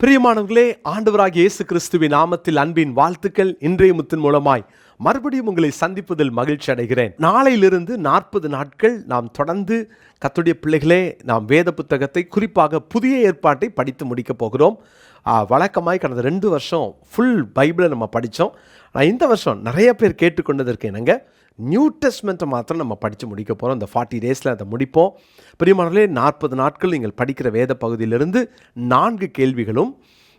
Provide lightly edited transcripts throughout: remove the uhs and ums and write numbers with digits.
பிரியமானவர்களே, ஆண்டவராகிய இயேசு கிறிஸ்துவின் நாமத்தில் அன்பின் வாழ்த்துக்கள். இன்றைய முத்தின் மூலமாய் மறுபடியும் உங்களை சந்திப்பதில் மகிழ்ச்சி அடைகிறேன். நாளையிலிருந்து 40 நாட்கள் நாம் தொடர்ந்து கர்த்தருடைய பிள்ளைகளே நாம் வேத புத்தகத்தை, குறிப்பாக புதிய ஏற்பாட்டை படித்து முடிக்க போகிறோம். வழக்கமாய் கடந்த 2 வருஷம் ஃபுல் பைபிளை நம்ம படித்தோம். இந்த வருஷம் நிறைய பேர் கேட்டுக்கொண்டதற்கு என்னங்க, நியூ டெஸ்ட்மெண்ட்டை மாத்திரம் நம்ம படித்து முடிக்க போகிறோம். இந்த 40 டேஸில் அதை முடிப்போம். பிரியமானவர்களே, 40 நாட்கள் நீங்கள் படிக்கிற வேத பகுதியிலிருந்து 4 கேள்விகளும்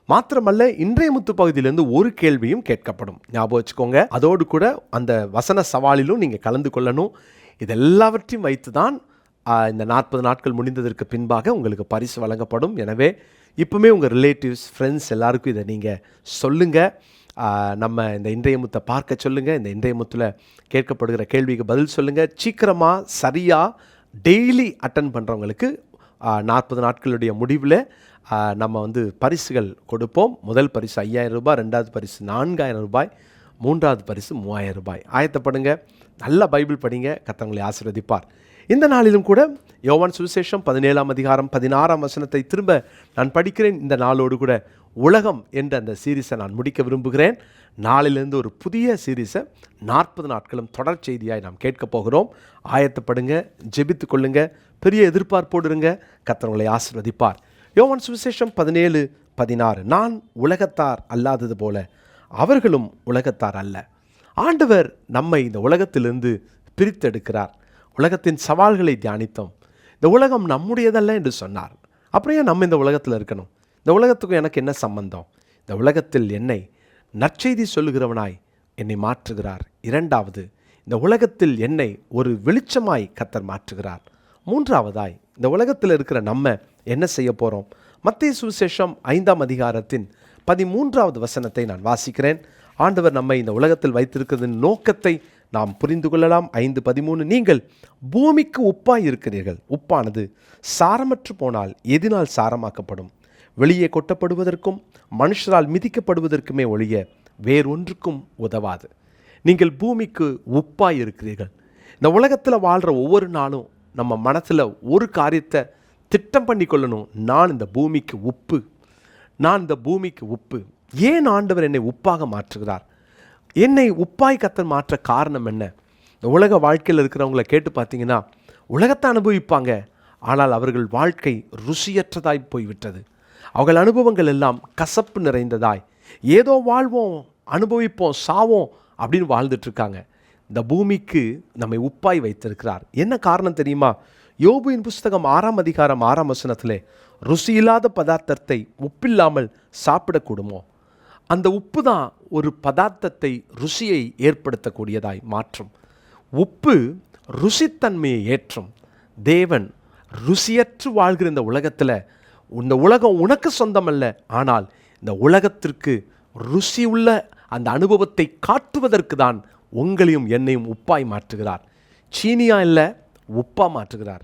மாத்திரமல்ல, இன்றைய முத்து பகுதியிலிருந்து ஒரு கேள்வியும் கேட்கப்படும். ஞாபகம் வச்சுக்கோங்க. அதோடு கூட அந்த வசன சவாலிலும் நீங்கள் கலந்து கொள்ளணும். இதெல்லாவற்றையும் வைத்து தான் இந்த 40 நாட்கள் முடிந்ததற்கு பின்பாக உங்களுக்கு பரிசு வழங்கப்படும். எனவே இப்போவுமே உங்கள் ரிலேட்டிவ்ஸ், ஃப்ரெண்ட்ஸ் எல்லாருக்கும் இதை நீங்கள் சொல்லுங்கள். நம்ம இந்த இன்றைய முத்தை பார்க்க சொல்லுங்கள். இந்த இன்றைய முத்தில் கேட்கப்படுகிற கேள்விக்கு பதில் சொல்லுங்கள். சீக்கிரமாக சரியாக டெய்லி அட்டன் பண்ணுறவங்களுக்கு 40 நாட்களுடைய முடிவில் நம்ம பரிசுகள் கொடுப்போம். முதல் பரிசு 5000 ரூபாய், 2வது பரிசு 4000 ரூபாய், 3வது பரிசு 3000 ரூபாய். ஆயத்தப்படுங்க, நல்ல பைபிள் படிங்க, கர்த்தர் ஆசீர்வதிப்பார். இந்த நாளிலும் கூட யோவான் சுவிசேஷம் 17ஆம் அதிகாரம் 16ஆம் வசனத்தை திரும்ப நான் படிக்கிறேன். இந்த நாளோடு கூட உலகம் என்ற அந்த சீரீஸை நான் முடிக்க விரும்புகிறேன். நாளிலிருந்து ஒரு புதிய சீரீஸை 40 நாட்களும் தொடர் செய்தியாய் நாம் கேட்க போகிறோம். ஆயத்தப்படுங்க, ஜெபித்து கொள்ளுங்க, பெரிய எதிர்பார்ப்போடு இருங்க. கர்த்தர் ஆசீர்வதிப்பார். யோவான் சுவிசேஷம் 17:16, நான் உலகத்தார் அல்லாதது போல அவர்களும் உலகத்தார் அல்ல. ஆண்டவர் நம்மை இந்த உலகத்திலிருந்து பிரித்தெடுக்கிறார். உலகத்தின் சவால்களை தியானித்தோம். இந்த உலகம் நம்முடையதல்ல என்று சொன்னார். அப்படியே நம்ம இந்த உலகத்தில் இருக்கணும். இந்த உலகத்துக்கும் எனக்கு என்ன சம்பந்தம்? இந்த உலகத்தில் என்னை நற்செய்தி சொல்லுகிறவனாய் என்னை மாற்றுகிறார். 2வது, இந்த உலகத்தில் என்னை ஒரு வெளிச்சமாய் கர்த்தர் மாற்றுகிறார். 3வதாய், இந்த உலகத்தில் இருக்கிற நம்ம என்ன செய்ய போகிறோம்? மத்தேயு சுவிசேஷம் 5ஆம் அதிகாரத்தின் 13வது வசனத்தை நான் வாசிக்கிறேன். ஆண்டவர் நம்மை இந்த உலகத்தில் வைத்திருக்கிறதின் நோக்கத்தை நாம் புரிந்து கொள்ளலாம். 5:13, நீங்கள் பூமிக்கு உப்பாய் இருக்கிறீர்கள். உப்பானது சாரமற்று போனால் எதினால் சாரமாக்கப்படும்? வெளியே கொட்டப்படுவதற்கும் மனுஷரால் மிதிக்கப்படுவதற்குமே ஒழிய வேறொன்றுக்கும் உதவாது. நீங்கள் பூமிக்கு உப்பாய் இருக்கிறீர்கள். இந்த உலகத்தில் வாழ்கிற ஒவ்வொரு நாளும் நம்ம மனசில் ஒரு காரியத்தை திட்டம் பண்ணி கொள்ளணும். நான் இந்த பூமிக்கு உப்பு, நான் இந்த பூமிக்கு உப்பு. ஏன் ஆண்டவர் என்னை உப்பாக மாற்றுகிறார்? என்னை உப்பாய் கர்த்தர் மாற்ற காரணம் என்ன? இந்த உலக வாழ்க்கையில் இருக்கிறவங்கள கேட்டு பார்த்தீங்கன்னா, உலகத்தை அனுபவிப்பாங்க, ஆனால் அவர்கள் வாழ்க்கை ருசியற்றதாய் போய்விட்டது. அவர்கள் அனுபவங்கள் எல்லாம் கசப்பு நிறைந்ததாய், ஏதோ வாழ்வோம், அனுபவிப்போம், சாவோம் அப்படின்னு வாழ்ந்துட்டுருக்காங்க. இந்த பூமிக்கு நம்மை உப்பாய் வைத்திருக்கிறார். என்ன காரணம் தெரியுமா? யோபுவின் புஸ்தகம் 6ஆம் அதிகாரம் 6ஆம் வசனத்திலே, ருசியில்லாத பதார்த்தத்தை உப்பில்லாமல் சாப்பிடக்கூடுமோ? அந்த உப்பு தான் ஒரு பதார்த்தத்தை, ருசியை ஏற்படுத்தக்கூடியதாய் மாற்றும். உப்பு ருசித்தன்மையை ஏற்றும். தேவன் ருசியற்று வாழ்கிற இந்த உலகத்தில், இந்த உலகம் உனக்கு சொந்தமல்ல, ஆனால் இந்த உலகத்திற்கு ருசி உள்ள அந்த அனுபவத்தை காட்டுவதற்கு தான் உங்களையும் என்னையும் உப்பாய் மாற்றுகிறார். சீனியா இல்லை, உப்பா மாற்றுகிறார்.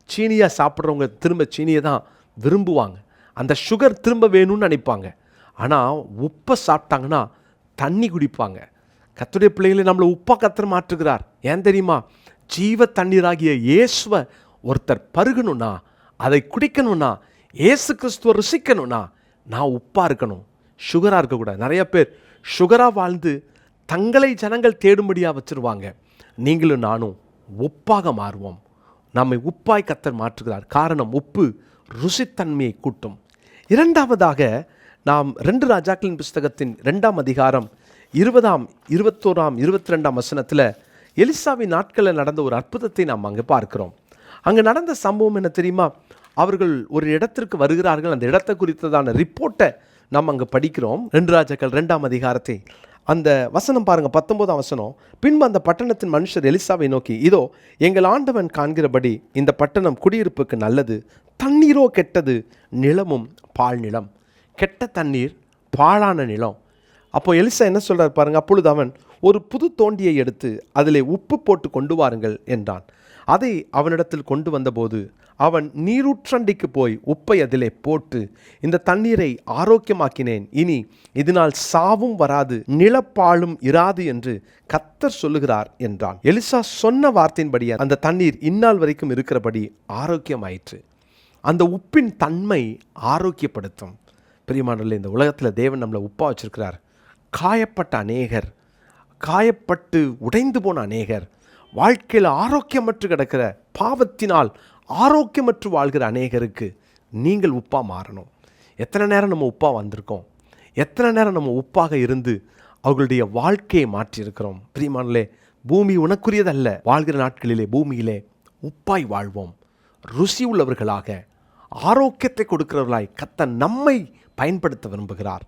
சீனியா சாப்பிட்றவங்க திரும்ப சீனியை தான் விரும்புவாங்க. அந்த சுகர் திரும்ப வேணும்னு நினைப்பாங்க. ஆனால் உப்பை சாப்பிட்டாங்கன்னா தண்ணி குடிப்பாங்க. கர்த்தருடைய பிள்ளைகளை நம்மளை உப்பா கர்த்தர் மாற்றுகிறார். ஏன் தெரியுமா? ஜீவ தண்ணீராகிய இயேசுவை ஒருத்தர் பருகணும்னா, அதை குடிக்கணும்னா, இயேசு கிறிஸ்துவை ருசிக்கணும்னா, நான் உப்பாக இருக்கணும், சுகராக இருக்கக்கூடாது. நிறைய பேர் சுகராக வாழ்ந்து தங்களை ஜனங்கள் தேடும்படியாக வச்சுருவாங்க. நீங்களும் நானும் உப்பாக மாறுவோம். நம்மை உப்பாய் கர்த்தர் மாற்றுகிறார். காரணம், உப்பு ருசித்தன்மையை கூட்டும். 2வதாக நாம் 2 ராஜாக்களின் புஸ்தகத்தின் 2ஆம் அதிகாரம் 20ஆம் 21ஆம் 22ஆம் வசனத்தில் எலிசாவின் நாட்களில் நடந்த ஒரு அற்புதத்தை நாம் அங்கே பார்க்கிறோம். அங்கே நடந்த சம்பவம் என்ன தெரியுமா? அவர்கள் ஒரு இடத்திற்கு வருகிறார்கள். அந்த இடத்தை குறித்ததான ரிப்போர்ட்டை நாம் அங்கே படிக்கிறோம். 2 ராஜாக்கள் 2ஆம் அதிகாரத்தை அந்த வசனம் பாருங்கள், 19ஆம் வசனம். பின்பு அந்த பட்டணத்தின் மனுஷர் எலிசாவை நோக்கி, இதோ எங்கள் ஆண்டவன் காண்கிறபடி இந்த பட்டணம் குடியிருப்புக்கு நல்லது, தண்ணீரோ கெட்டது, நிலமும் பால் நிலம். கெட்ட தண்ணீர், பாழான நிலம். அப்போ எலிசா என்ன சொல்கிறார் பாருங்கள். அப்பொழுது அவன் ஒரு புது தோண்டியை எடுத்து அதிலே உப்பு போட்டு கொண்டு வாருங்கள் என்றான். அதை அவனிடத்தில் கொண்டு வந்தபோது அவன் நீரூற்றண்டிக்கு போய் உப்பை அதிலே போட்டு, இந்த தண்ணீரை ஆரோக்கியமாக்கினேன், இனி இதனால் சாவும் வராது, நிலப்பாழும் இராது என்று கர்த்தர் சொல்லுகிறார் என்றான். எலிசா சொன்ன வார்த்தையின்படி அந்த தண்ணீர் இந்நாள் வரைக்கும் இருக்கிறபடி ஆரோக்கியமாயிற்று. அந்த உப்பின் தன்மை ஆரோக்கியப்படுத்தும். பிரியமானவர்களே, இந்த உலகத்தில் தேவன் நம்மளை உப்பா வச்சிருக்கிறார். காயப்பட்ட அநேகர், காயப்பட்டு உடைந்து போன அநேகர், வாழ்க்கையில் ஆரோக்கியமற்று கிடக்கிற, பாவத்தினால் ஆரோக்கியமற்று வாழ்கிற அநேகருக்கு நீங்கள் உப்பா மாறணும். எத்தனை நேரம் நம்ம உப்பா வந்திருக்கோம், எத்தனை நேரம் நம்ம உப்பாக இருந்து அவர்களுடைய வாழ்க்கையை மாற்றியிருக்கிறோம். பிரியமானவர்களே, பூமி உனக்குரியதல்ல. வாழ்கிற நாட்களிலே பூமியிலே உப்பாய் வாழ்வோம். ருசி உள்ளவர்களாக, ஆரோக்கியத்தை கொடுக்கிறவர்களாய் கர்த்தர் நம்மை பயன்படுத்த விரும்புகிறார்.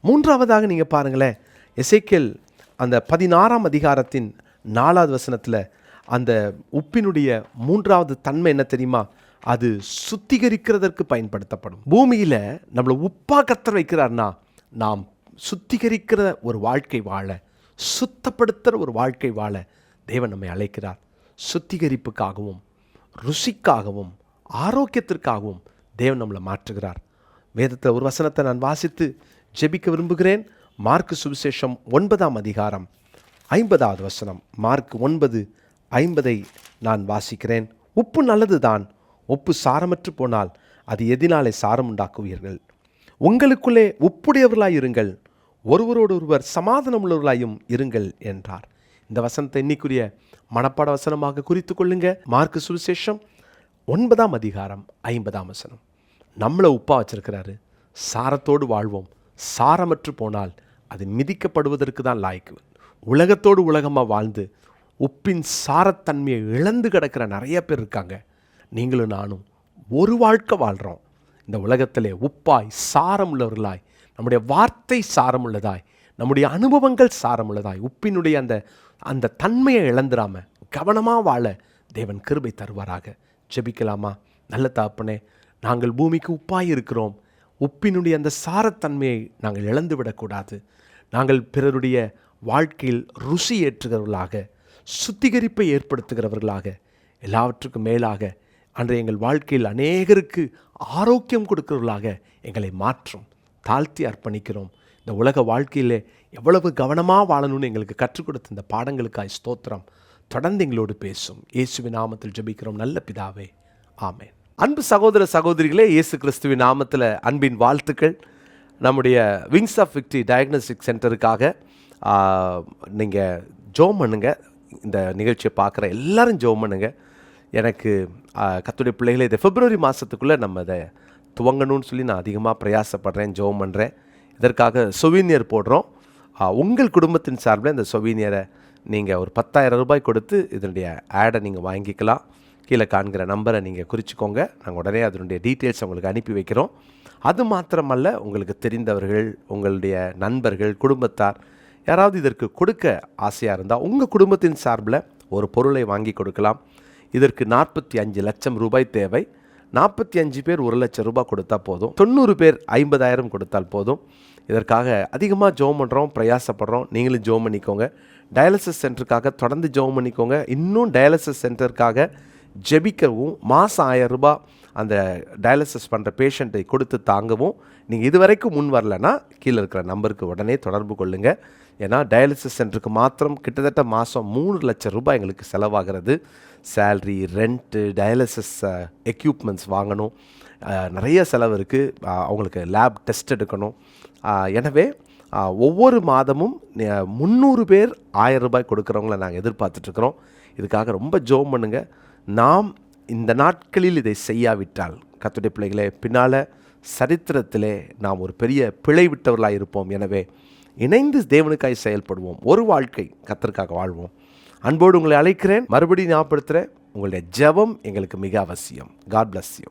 மூன்றாவதாக நீங்கள் பாருங்களேன், எசேக்கியேல் அந்த 16ஆம் அதிகாரத்தின் 4வது வசனத்தில் அந்த உப்பினுடைய மூன்றாவது தன்மை என்ன தெரியுமா? அது சுத்திகரிக்கிறதற்கு பயன்படுத்தப்படும். பூமியில் நம்மளை உப்பா கர்த்தர் வைக்கிறார்னா நாம் சுத்திகரிக்கிற ஒரு வாழ்க்கை வாழ, சுத்தப்படுத்துகிற ஒரு வாழ்க்கை வாழ தேவன் நம்மை அழைக்கிறார். சுத்திகரிப்புக்காகவும் ருசிக்காகவும் ஆரோக்கியத்திற்காகவும் தேவன் நம்மளை மாற்றுகிறார். வேதத்தில் ஒரு வசனத்தை நான் வாசித்து ஜெபிக்க விரும்புகிறேன். மார்க்கு சுவிசேஷம் 9ஆம் அதிகாரம் 50வது வசனம். மார்க் 9:50 நான் வாசிக்கிறேன். உப்பு நல்லது தான், உப்பு சாரமற்று போனால் அது எதினாலே சாரம் உண்டாக்குவீர்கள்? உங்களுக்குள்ளே உப்புடையவர்களாய் இருங்கள், ஒருவரோடு ஒருவர் சமாதானம் உள்ளவர்களாயும் இருங்கள் என்றார். இந்த வசனத்தை இன்னைக்குரிய மனப்பாட வசனமாக குறித்து கொள்ளுங்க. மார்க்கு சுவிசேஷம் 9ஆம் அதிகாரம் 50ஆம் வசனம். நம்மளை உப்பா வச்சிருக்கிறாரு. சாரத்தோடு வாழ்வோம். சாரமற்று போனால் அது மிதிக்கப்படுவதற்கு தான் லாய்க்கு. உலகத்தோடு உலகமாக வாழ்ந்து உப்பின் சாரத்தன்மையை இழந்து கிடக்கிற நிறைய பேர் இருக்காங்க. நீங்களும் நானும் ஒரு வாழ்க்கை வாழ்கிறோம். இந்த உலகத்திலே உப்பாய் சாரம் உள்ளவர்களாய், நம்முடைய வார்த்தை சாரம் உள்ளதாய், நம்முடைய அனுபவங்கள் சாரம் உள்ளதாய், உப்பினுடைய அந்த தன்மையை இழந்துடாம கவனமாக வாழ தேவன் கிருபை தருவாராக. ஜெபிக்கலாமா? நல்ல தகப்பனே, நாங்கள் பூமிக்கு உப்பாய் இருக்கிறோம். உப்பினுடைய அந்த சாரத்தன்மையை நாங்கள் இழந்து விடக்கூடாது. நாங்கள் பிறருடைய வாழ்க்கையில் ருசி ஏற்றுகிறவர்களாக, சுத்திகரிப்பை ஏற்படுத்துகிறவர்களாக, எல்லாவற்றுக்கும் மேலாக அன்றைய எங்கள் வாழ்க்கையில் அநேகருக்கு ஆரோக்கியம் கொடுக்கிறவர்களாக எங்களை மாற்றும். தாழ்த்தி அர்ப்பணிக்கிறோம். இந்த உலக வாழ்க்கையிலே எவ்வளவு கவனமாக வாழணும்னு எங்களுக்கு கற்றுக் கொடுத்த இந்த பாடங்களுக்காய் ஸ்தோத்திரம். தொடர்ந்து எங்களோடு பேசும். இயேசுவின் நாமத்தில் ஜெபிக்கிறோம் நல்ல பிதாவே, ஆமென். அன்பு சகோதர சகோதரிகளே, இயேசு கிறிஸ்துவின் நாமத்தில் அன்பின் வாழ்த்துக்கள். நம்முடைய விங்ஸ் ஆஃப் விக்டரி டயக்னோஸ்டிக் சென்டருக்காக நீங்கள் ஜெபம் பண்ணுங்க. இந்த நிகழ்ச்சியை பார்க்குற எல்லாரும் ஜெபம் பண்ணுங்க. எனக்கு கர்த்தருடைய பிள்ளைகளை இந்த பிப்ரவரி மாதத்துக்குள்ளே நம்ம இதை துவங்கணும்னு சொல்லி நான் அதிகமாக பிரயாசப்படுறேன், ஜெபம் பண்ணுறேன். இதற்காக சொவீனியர் போடுறோம். உங்கள் குடும்பத்தின் சார்பில் இந்த சொவீனியரை நீங்கள் ஒரு 10,000 ரூபாய் கொடுத்து இதனுடைய ஆடை நீங்கள் வாங்கிக்கலாம். கீழே காண்கிற நம்பரை நீங்கள் குறிச்சிக்கோங்க. நாங்கள் உடனே அதனுடைய டீட்டெயில்ஸ் உங்களுக்கு அனுப்பி வைக்கிறோம். அது மாத்திரமல்ல, உங்களுக்கு தெரிந்தவர்கள், உங்களுடைய நண்பர்கள், குடும்பத்தார் யாராவது இதற்கு கொடுக்க ஆசையாக இருந்தால் உங்கள் குடும்பத்தின் சார்பில் ஒரு பொருளை வாங்கி கொடுக்கலாம். இதற்கு 45 லட்சம் ரூபாய் தேவை. 45 பேர் 1 லட்சம் ரூபாய் கொடுத்தா போதும். 90 பேர் 50,000 கொடுத்தால் போதும். இதற்காக அதிகமாக ஜெபம் பண்ணுறோம், பிரயாசப்படுறோம். நீங்களும் ஜெபம் பண்ணிக்கோங்க. டயாலிசிஸ் சென்டருக்காக தொடர்ந்து ஜெபம் பண்ணிக்கோங்க. இன்னும் டயாலிசிஸ் சென்டருக்காக ஜெபிக்கவும், மாதம் 1000 ரூபாய் அந்த டயாலிசிஸ் பண்ணுற பேஷண்ட்டை கொடுத்து தாங்கவும் நீங்கள் இதுவரைக்கும் முன் வரலைன்னா கீழே இருக்கிற நம்பருக்கு உடனே தொடர்பு கொள்ளுங்கள். ஏன்னா டயாலிசிஸ் சென்டருக்கு மாத்திரம் கிட்டத்தட்ட மாதம் 3 லட்சம் ரூபாய் எங்களுக்கு செலவாகிறது. சேல்ரி, ரெண்ட்டு, டயாலிசிஸ் எக்யூப்மெண்ட்ஸ் வாங்கணும், நிறைய செலவு இருக்குது. அவங்களுக்கு லேப் டெஸ்ட் எடுக்கணும். எனவே ஒவ்வொரு மாதமும் 300 பேர் 1000 ரூபாய் கொடுக்குறவங்கள நாங்கள் எதிர்பார்த்துட்ருக்குறோம். இதுக்காக ரொம்ப ஜெபம் பண்ணுங்க. நாம் இந்த நாட்களில் இதை செய்யாவிட்டால் கர்த்தருடைய பிள்ளைகளே, பின்னால் சரித்திரத்திலே நாம் ஒரு பெரிய பிழை விட்டவர்களாக இருப்போம். எனவே இணைந்து தேவனுக்காய் செயல்படுவோம். ஒரு வாழ்க்கை கர்த்தருக்காக வாழ்வோம். அன்போடு உங்களை அழைக்கிறேன். மறுபடியும் ஞாபகப்படுத்துகிறேன், உங்களுடைய ஜெபம் எங்களுக்கு மிக அவசியம். God bless you.